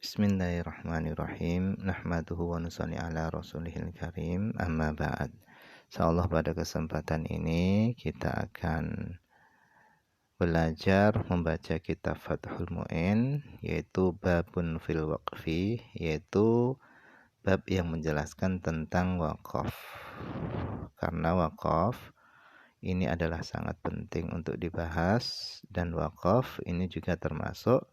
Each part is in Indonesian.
Bismillahirrahmanirrahim. Nahmaduhu wa nusalli ala rasulihil karim. Amma ba'd. Insyaallah pada kesempatan ini kita akan belajar membaca kitab Fathul Mu'in, yaitu babun fil waqfi, yaitu bab yang menjelaskan tentang wakaf. Karena wakaf ini adalah sangat penting untuk dibahas, dan wakaf ini juga termasuk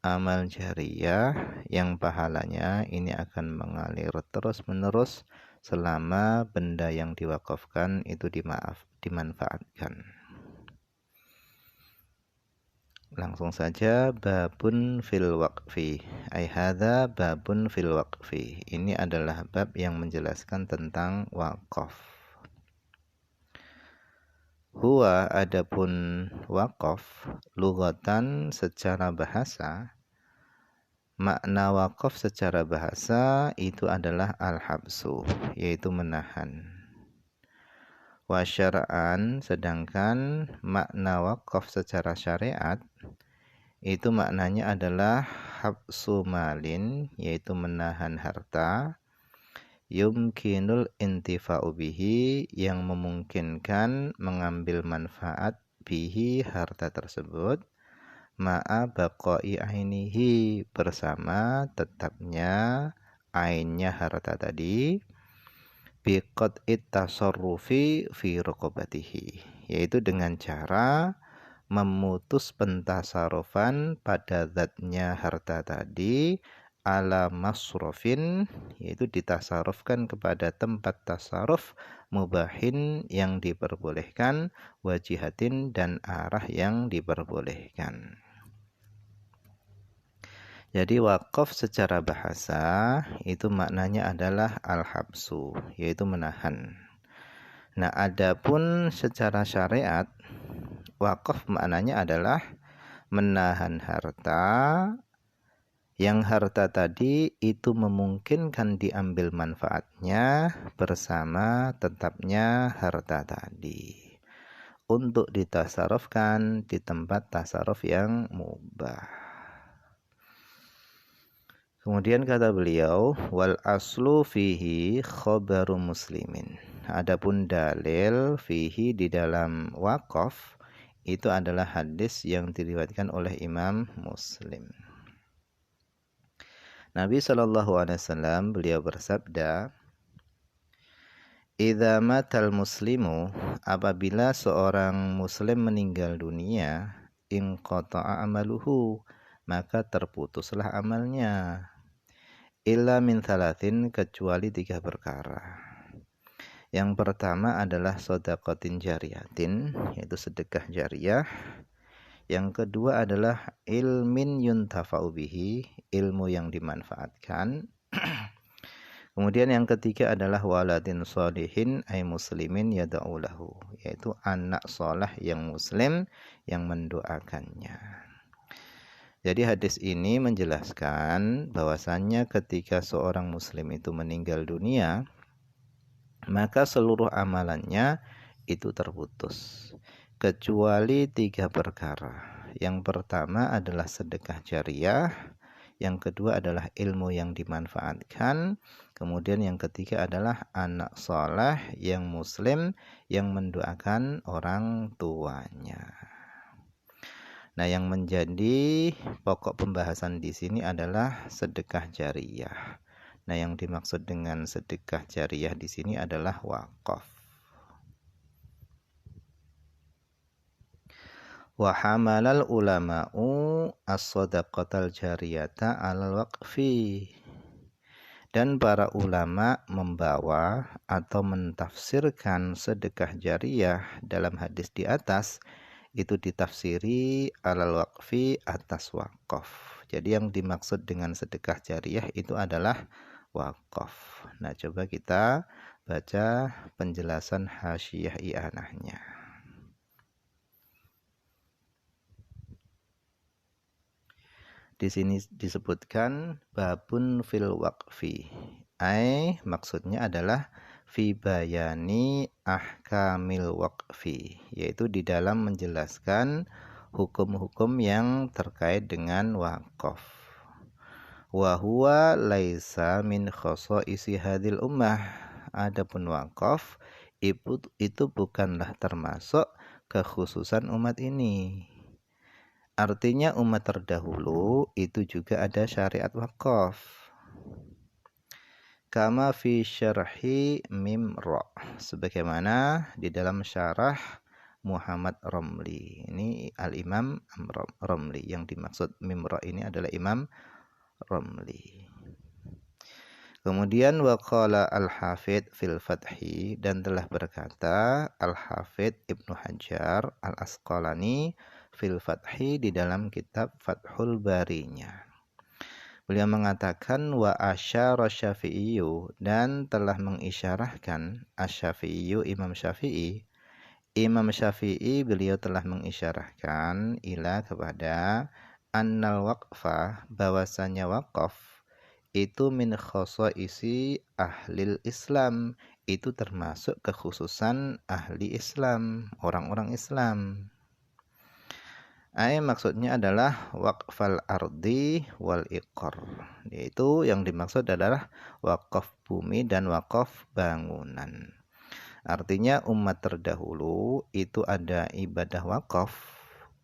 amal jariyah yang pahalanya ini akan mengalir terus-menerus selama benda yang diwakafkan itu dimanfaatkan. Langsung saja, babun fil waqfi. Ai hadza babun fil waqfi. Ini adalah bab yang menjelaskan tentang wakaf. Huwa adapun wakaf lughatan secara bahasa, makna wakaf secara bahasa itu adalah al-habsu, yaitu menahan. Wa syara'an, sedangkan makna wakaf secara syariat itu maknanya adalah habsu malin, yaitu menahan harta, yumkinul intifa'u bihi, yang memungkinkan mengambil manfaat bihi, harta tersebut, ma'a baqai ainihi, bersama tetapnya ainnya harta tadi, biqat'it tasarrufi fi raqabatihi, yaitu dengan cara memutus pentasarufan pada zatnya harta tadi, ala masrufin, yaitu ditasarufkan kepada tempat tasaruf, mubahin, yang diperbolehkan, wajihatin, dan arah yang diperbolehkan. Jadi wakaf secara bahasa itu maknanya adalah al-habsu, yaitu menahan. Nah, adapun secara syariat, wakaf maknanya adalah menahan harta, yang harta tadi itu memungkinkan diambil manfaatnya bersama tetapnya harta tadi untuk ditasarufkan di tempat tasaruf yang mubah. Kemudian kata beliau, wal aslu fihi khabaru muslimin. Adapun dalil fihi di dalam wakaf itu adalah hadis yang diriwayatkan oleh Imam Muslim. Nabi SAW beliau bersabda, idza matal muslimu, apabila seorang muslim meninggal dunia, inqata'a amaluhu, maka terputuslah amalnya, illa min thalathin, kecuali 3 perkara. Yang pertama adalah shadaqatin jariyatin, yaitu sedekah jariyah. Yang kedua adalah ilmin yuntafa'u bihi, ilmu yang dimanfaatkan. Kemudian yang ketiga adalah waladin sholihin ay muslimin yada'u lahu, yaitu anak soleh yang muslim yang mendoakannya. Jadi hadis ini menjelaskan bahwasannya ketika seorang muslim itu meninggal dunia, maka seluruh amalannya itu terputus, kecuali 3 perkara. Yang pertama adalah sedekah jariyah, yang kedua adalah ilmu yang dimanfaatkan, kemudian yang ketiga adalah anak soleh yang muslim yang mendoakan orang tuanya. Nah, yang menjadi pokok pembahasan di sini adalah sedekah jariyah. Nah, yang dimaksud dengan sedekah jariyah di sini adalah wakaf. Wa hamalal ulama'u as-shadaqatal jariyata 'alal waqfi. Dan para ulama membawa atau mentafsirkan sedekah jariyah dalam hadis di atas itu ditafsiri alal waqfi, atas wakaf. Jadi yang dimaksud dengan sedekah jariyah itu adalah wakaf. Nah, coba kita baca penjelasan hasyiyah i'anahnya. Di sini disebutkan babun fil waqfi. Maksudnya adalah fi bayani ahkamil waqfi, yaitu di dalam menjelaskan hukum-hukum yang terkait dengan wakaf. Wa huwa laisa min khosa'isi hadil ummah. Adapun wakaf itu bukanlah termasuk kekhususan umat ini. Artinya umat terdahulu itu juga ada syariat wakaf. Kama fi syarhi Mimra, sebagaimana di dalam syarah Muhammad Romli. Ini Al-Imam Romli. Yang dimaksud Mimra ini adalah Imam Romli. Kemudian waqala Al-Hafidh fil Fathi, dan telah berkata Al-Hafidh Ibnu Hajar Al-Asqalani fil Fathi di dalam kitab Fathul Barinya. Beliau mengatakan wa asyara Syafi'iyyu, dan telah mengisyarahkan Asy-Syafi'iyyu Imam Syafi'i. Imam Syafi'i beliau telah mengisyarahkan ila kepada annal waqfa, bahwasanya wakaf itu min khosa'isi ahlil Islam, itu termasuk kekhususan ahli Islam, orang-orang Islam. Maksudnya adalah waqfal ardi wal iqor, yaitu yang dimaksud adalah wakaf bumi dan wakaf bangunan. Artinya umat terdahulu itu ada ibadah wakaf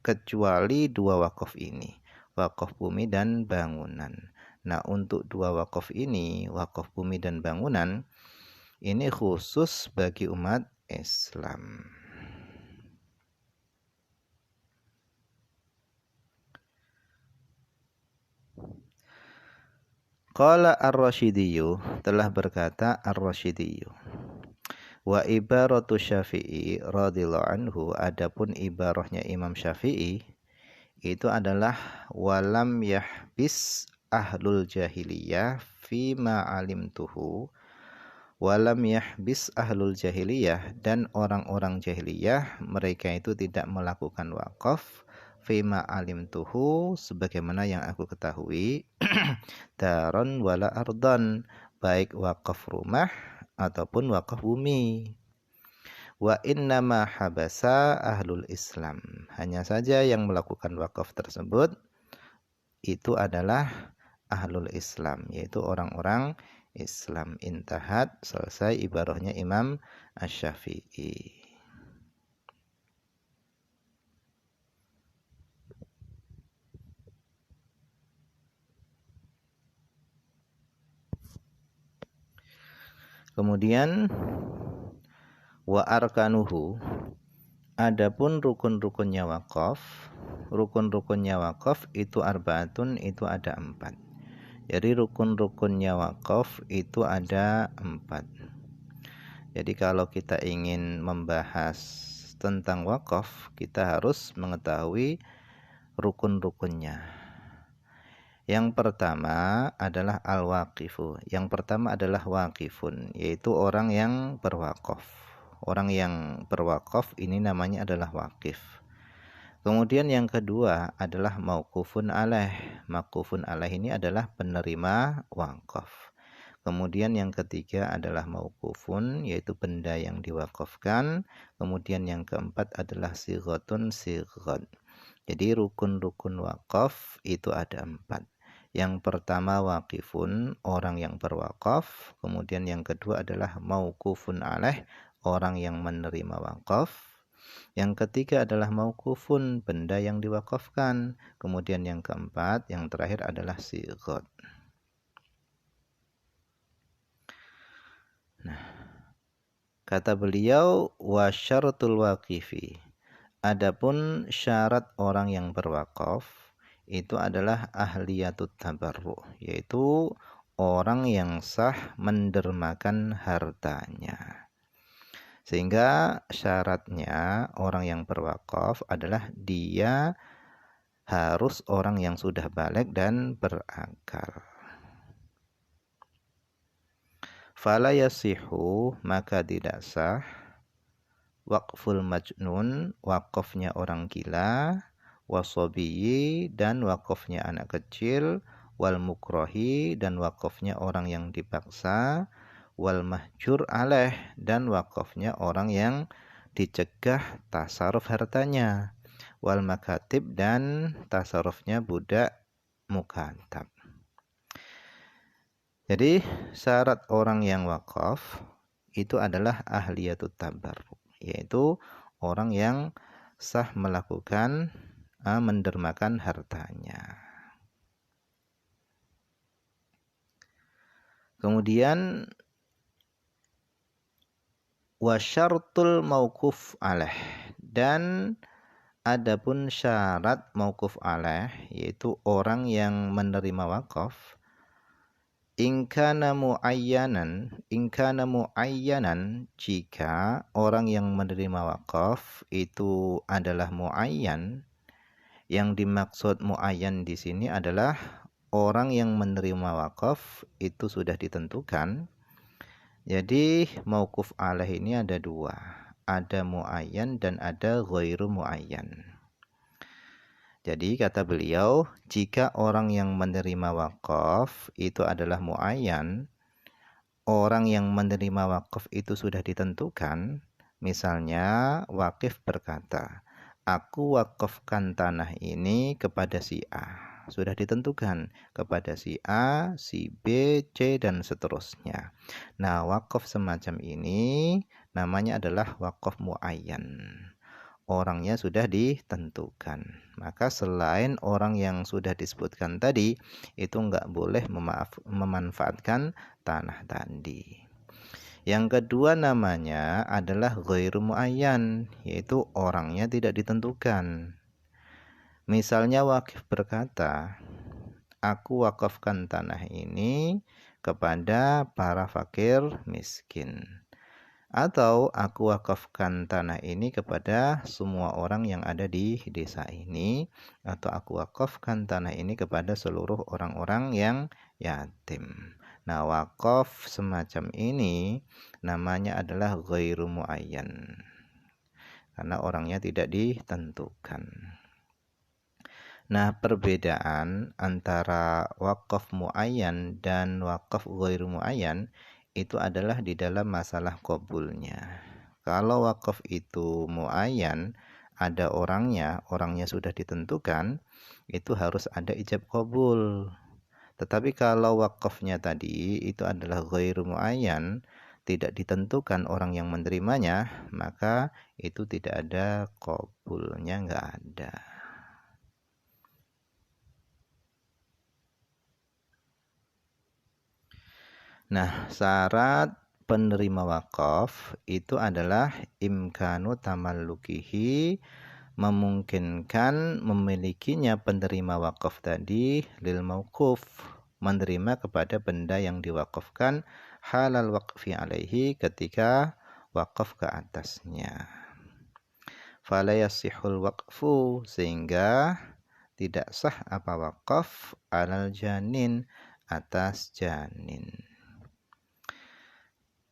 kecuali dua wakaf ini, wakaf bumi dan bangunan. Nah, untuk dua wakaf ini, wakaf bumi dan bangunan, ini khusus bagi umat Islam. Qala Ar-Rasyidiyyu, telah berkata Ar-Rasyidiyyu, wa ibaratu Syafi'i radhiyallahu anhu, adapun ibarahnya Imam Syafi'i itu adalah walam yahbis ahlul jahiliyah fima alimtuhu, walam yahbis ahlul jahiliyah, dan orang-orang jahiliyah mereka itu tidak melakukan wakaf fima alimtuhu, sebagaimana yang aku ketahui, daron wala ardan, baik wakaf rumah ataupun wakaf bumi. Wa innama habasa ahlul Islam, hanya saja yang melakukan wakaf tersebut itu adalah ahlul Islam, yaitu orang-orang Islam. Intahat, selesai ibarahnya Imam Asy-Syafi'i. Kemudian wa arkanuhu, adapun rukun-rukunnya wakaf, rukun-rukunnya wakaf itu arbaatun, itu ada 4. Jadi rukun-rukunnya wakaf itu ada 4. Jadi kalau kita ingin membahas tentang wakaf, kita harus mengetahui rukun-rukunnya. Yang pertama adalah al-waqifu. Yang pertama adalah waqifun, yaitu orang yang berwakaf. Orang yang berwakaf ini namanya adalah waqif. Kemudian yang kedua adalah mauqufun alaih. Mauqufun alaih ini adalah penerima wakaf. Kemudian yang ketiga adalah mauqufun, yaitu benda yang diwakafkan. Kemudian yang keempat adalah sighatun, sighat. Jadi rukun-rukun wakaf itu ada 4. Yang pertama waqifun, orang yang berwakaf. Kemudian yang kedua adalah mauqufun alaih, orang yang menerima wakaf. Yang ketiga adalah mauqufun, benda yang diwakafkan. Kemudian yang keempat, yang terakhir adalah sighat. Nah, kata beliau wa syaratul waqifi, adapun syarat orang yang berwakaf itu adalah ahliyatut tabarru, yaitu orang yang sah mendermakan hartanya. Sehingga syaratnya orang yang berwakaf adalah dia harus orang yang sudah baligh dan berakal. Fala yasihu, maka tidak sah, waqful majnun, wakafnya orang gila, wasobiyi, dan wakafnya anak kecil, wal mukrohi, dan wakafnya orang yang dipaksa, wal mahjur alaih, dan wakafnya orang yang dicegah tasarruf hartanya, wal makatib, dan tasarrufnya budak mukatab. Jadi syarat orang yang wakaf itu adalah ahliyatut tabarruk, yaitu orang yang sah melakukan mendermakan hartanya. Kemudian wasyartul mauquf alaih, dan adapun syarat mauquf alaih yaitu orang yang menerima wakaf, ingkana muayyanan, jika orang yang menerima wakaf itu adalah muayyan. Yang dimaksud muayyan di sini adalah orang yang menerima wakaf itu sudah ditentukan. Jadi mauquf alaih ini ada dua, ada muayyan dan ada ghairu muayyan. Jadi kata beliau, jika orang yang menerima wakaf itu adalah muayyan, orang yang menerima wakaf itu sudah ditentukan. Misalnya wakif berkata, aku wakafkan tanah ini kepada si A. Sudah ditentukan kepada si A, si B, C, dan seterusnya. Nah, wakaf semacam ini namanya adalah wakaf muayyan. Orangnya sudah ditentukan. Maka selain orang yang sudah disebutkan tadi, itu enggak boleh memanfaatkan tanah tadi. Yang kedua namanya adalah ghairu muayyan, yaitu orangnya tidak ditentukan. Misalnya wakif berkata, aku wakafkan tanah ini kepada para fakir miskin. Atau aku wakafkan tanah ini kepada semua orang yang ada di desa ini. Atau aku wakafkan tanah ini kepada seluruh orang-orang yang yatim. Nah, wakaf semacam ini namanya adalah ghairu muayyan, karena orangnya tidak ditentukan. Nah, perbedaan antara wakaf muayyan dan wakaf ghairu muayyan itu adalah di dalam masalah qabulnya. Kalau wakaf itu muayyan, ada orangnya sudah ditentukan, itu harus ada ijab qabul. Tetapi kalau wakafnya tadi itu adalah ghairu muayyan, tidak ditentukan orang yang menerimanya, maka itu tidak ada qabulnya, enggak ada. Nah, syarat penerima wakaf itu adalah imkanu tamallukihi, memungkinkan memilikinya penerima wakaf tadi lil mauquf, menerima kepada benda yang diwakafkan halal waqfi alaihi, ketika wakaf ke atasnya. Fala yasihul waqfu, sehingga tidak sah apa wakaf alal janin, atas janin.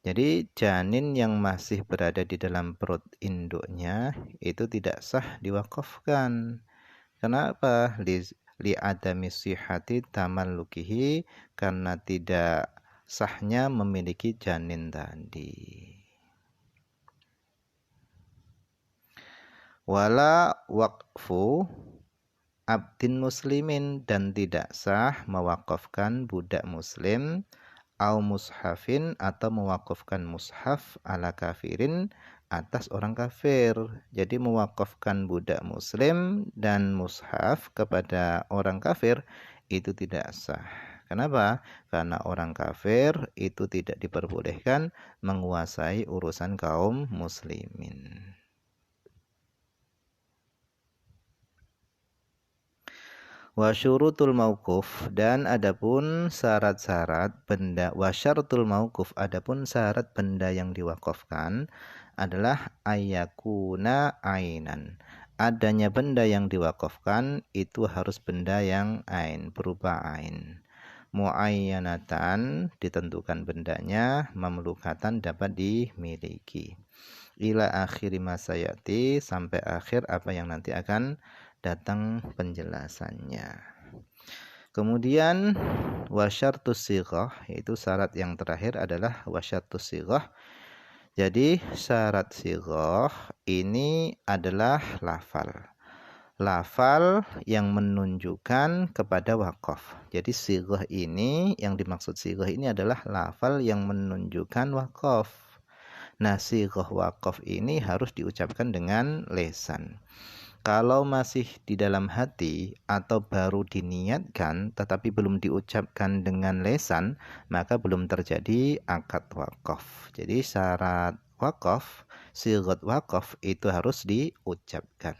Jadi janin yang masih berada di dalam perut induknya itu tidak sah diwakafkan. Kenapa? Li adami sihhati tamallukihi, karena tidak sahnya memiliki janin tadi. Wala waqfu abdin muslimin, dan tidak sah mewakafkan budak muslim, au mushafin, atau mewakafkan mushaf ala kafirin, atas orang kafir. Jadi mewakafkan budak muslim dan mushaf kepada orang kafir itu tidak sah. Kenapa? Karena orang kafir itu tidak diperbolehkan menguasai urusan kaum muslimin. Wasyurutul mauquf, dan adapun syarat-syarat benda, wasyaratul mauquf, adapun syarat benda yang diwakafkan adalah ayakuna ainan. Adanya benda yang diwakafkan itu harus benda yang ain, berupa ain. Muayyanatan, ditentukan bendanya, mamlukatan, dapat dimiliki. Ila akhiri masayati, sampai akhir apa yang nanti akan datang penjelasannya. Kemudian wasyartus sighah, yaitu syarat yang terakhir adalah wasyartus sighah. Jadi syarat sighah ini adalah lafal. lafal yang menunjukkan kepada wakaf. Jadi sighah ini, yang dimaksud sighah ini adalah lafal yang menunjukkan wakaf. Nah, sighah wakaf ini harus diucapkan dengan lisan. Kalau masih di dalam hati atau baru diniatkan tetapi belum diucapkan dengan lisan, maka belum terjadi akad wakaf. Jadi syarat wakaf, sighah wakaf itu harus diucapkan.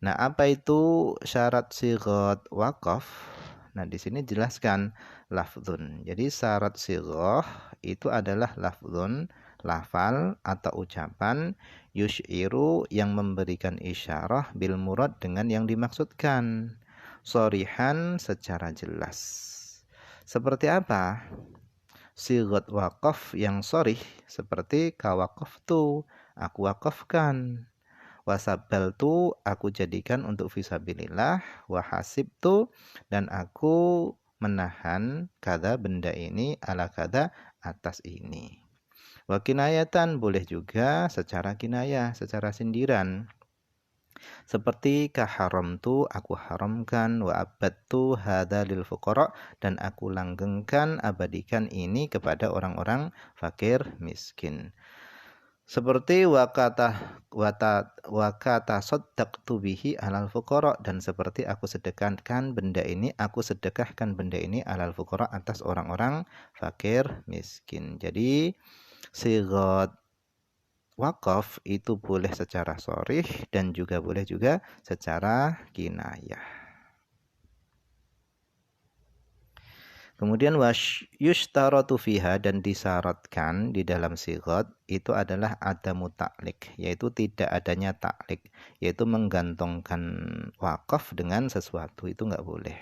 Nah, apa itu syarat sighah wakaf? Nah, di sini jelaskan lafdzun. Jadi syarat sighah itu adalah lafdzun, lafal atau ucapan yusyiru yang memberikan isyarah bil murad dengan yang dimaksudkan. Shorihan secara jelas. Seperti apa? Sighah wakaf yang shorih seperti kawakaftu, aku wakafkan. Wasabal tu aku jadikan untuk fisabilillah, wahasib tu dan aku menahan kada benda ini ala kada atas ini. Wakinayatan boleh juga secara kinayah, secara sindiran. Seperti kaharam tu aku haramkan, wa abadtu hadza lil fuqara dan aku langgengkan abadikan ini kepada orang-orang fakir miskin. Seperti wakata soddaqtu bihi alal fuqara dan seperti aku sedekahkan benda ini alal fuqara atas orang-orang fakir miskin. Jadi sighah wakaf itu boleh secara sharih dan juga boleh juga secara kinayah. Kemudian yushtaratu fiha dan disyaratkan di dalam sighah itu adalah adamu ta'liq, yaitu tidak adanya ta'liq, yaitu menggantungkan wakaf dengan sesuatu, itu enggak boleh.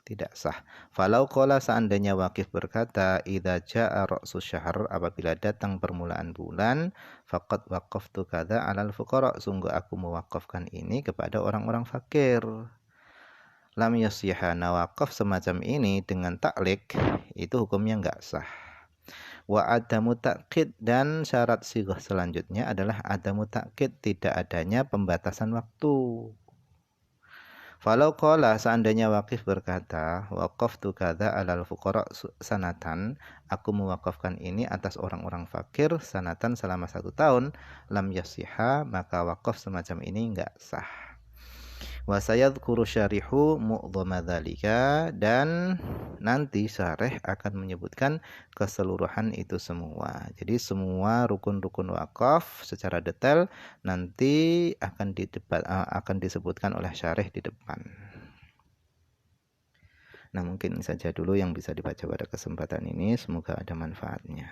Tidak sah. Falau qala seandainya wakif berkata idza jaa ra'sus syahr apabila datang permulaan bulan faqad waqaftu kadza 'alal fuqara sungguh aku mewakafkan ini kepada orang-orang fakir. Lam yasihana wakaf semacam ini dengan taklik itu hukumnya enggak sah. Wa adamu ta'qid dan syarat sighah selanjutnya adalah adamu ta'qid, tidak adanya pembatasan waktu. Falau qala seandainya wakif berkata waqaftu kadza 'alal fuqara sanatan, aku mewakafkan ini atas orang-orang fakir sanatan selama 1 tahun, lam yasiha maka wakaf semacam ini enggak sah. Wa sayadhkuru syarihu mu'dhama dzalika dan nanti syarih akan menyebutkan keseluruhan itu semua. Jadi semua rukun-rukun wakaf secara detail nanti akan disebutkan oleh syarih di depan. Nah, mungkin saja dulu yang bisa dibaca pada kesempatan ini, semoga ada manfaatnya.